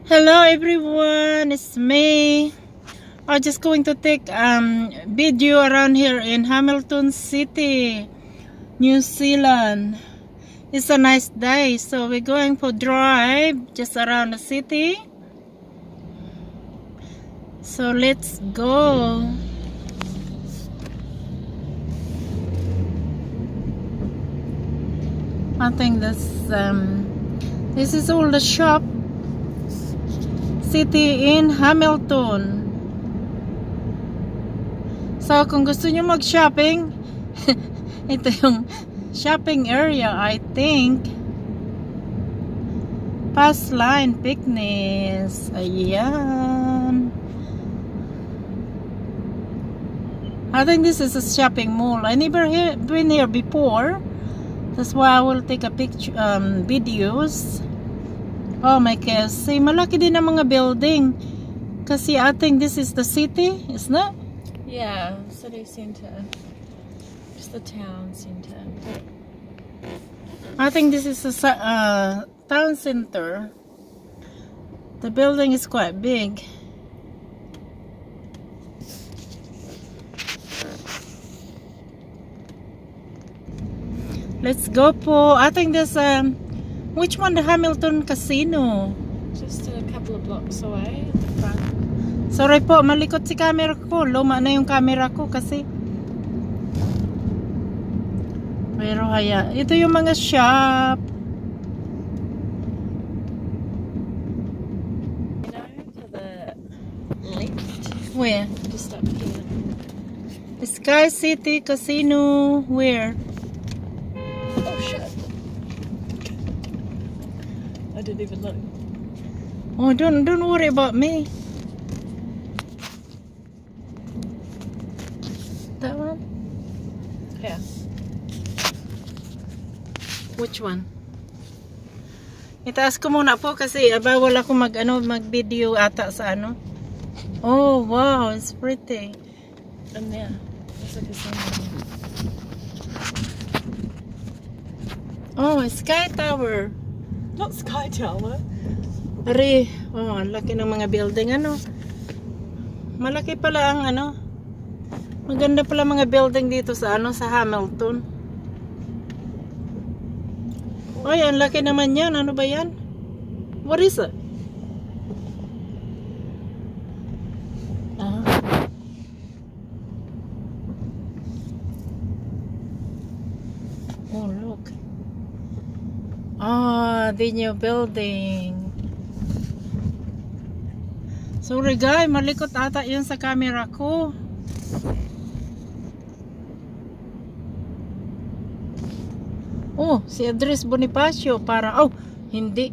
Hello everyone, it's me. I'm just going to take video around here in Hamilton City, New Zealand. It's a nice day, so we're going for drive just around the city. So let's go. I think this is all the shop city in Hamilton. So kung gusto nyo mag-shopping, ito yung shopping area, I think. Past line picnics. Ayan. I think this is a shopping mall. I never been here before. That's why I will take a picture, videos. Oh my gosh, see, malaki din ang mga building. Kasi I think this is the city, isn't it? Yeah, city center. Just the town center. I think this is a town center. The building is quite big. Let's go po. I think there's which one? The Hamilton Casino. Just a couple of blocks away at the front. Sorry po, malikot si camera ko. Luma na yung camera ko kasi. Pero haya, ito yung mga shop. You know, to the left. Where? Just up here. Sky City Casino. Where? Oh shit. I didn't even look. Oh, don't worry about me. That one? Yeah. Which one? Itaas ko muna po kasi bawal ako mag-video ata sa ano. Oh, wow, it's pretty. And there. There's like a casino. Oh, Sky Tower. Not Sky Tower. Ari, oh, ang laki ng mga building, ano. Malaki pala ang ano. Maganda pala mga building dito sa ano, sa Hamilton. Ay, ang laki naman yan. Ano ba yan? What is it? Oh, look. Ah, the new building. Sorry guys, malikot ata yun sa camera ko. Oh, si Andres Bonifacio para, oh, hindi.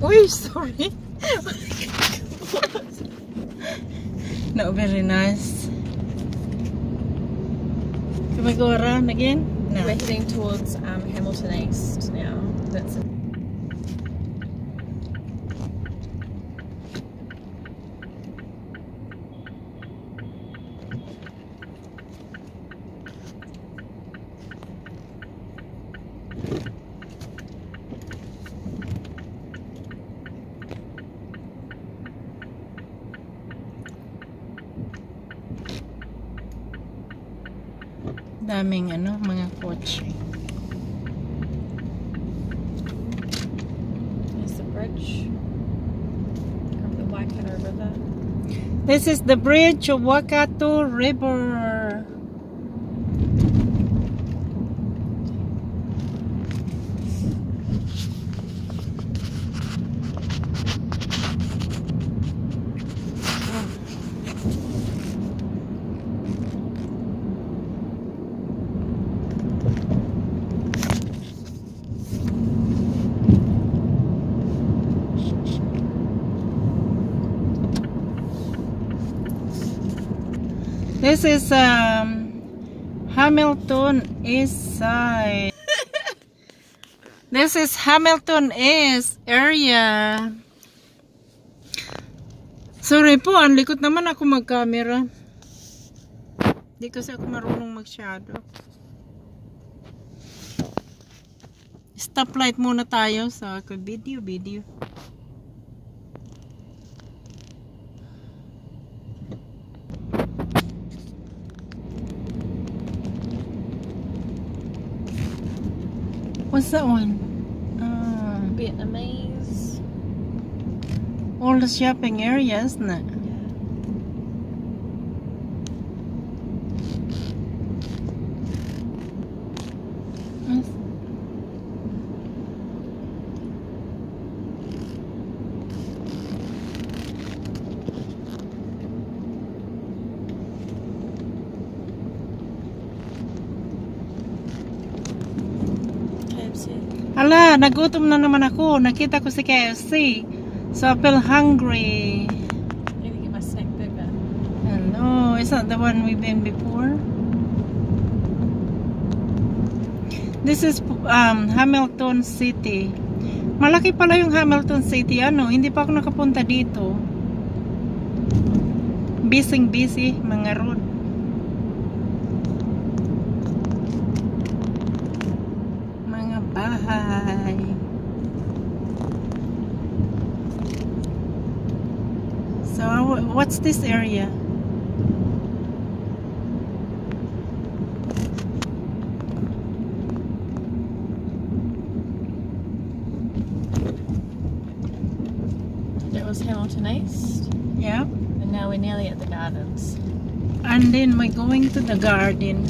Uy, sorry. Not very nice. Can we go around again? No. We're heading towards Hamilton East now. That's it. Daming ano, mga kotse. There's the bridge of the Waikato River. This is the bridge of Waikato River. This is Hamilton East Side. This is Hamilton East area. Sorry po, ang likot naman ako mag-camera. Di kasi ako marunong masyado. Stoplight muna tayo sa video. What's that one? Vietnamese. All the shopping area, isn't it? Hala, nagutom na naman ako. Nakita ko si KFC. So I feel hungry. I need to get my snack burger. And oh, is that the one we've been before? This is Hamilton City. Malaki pala yung Hamilton City. Ano, hindi pa ako nakapunta dito. Busy mga road. Bahay. So what's this area? That was Hamilton East. Yeah. And now we're nearly at the gardens. And then we're going to the garden.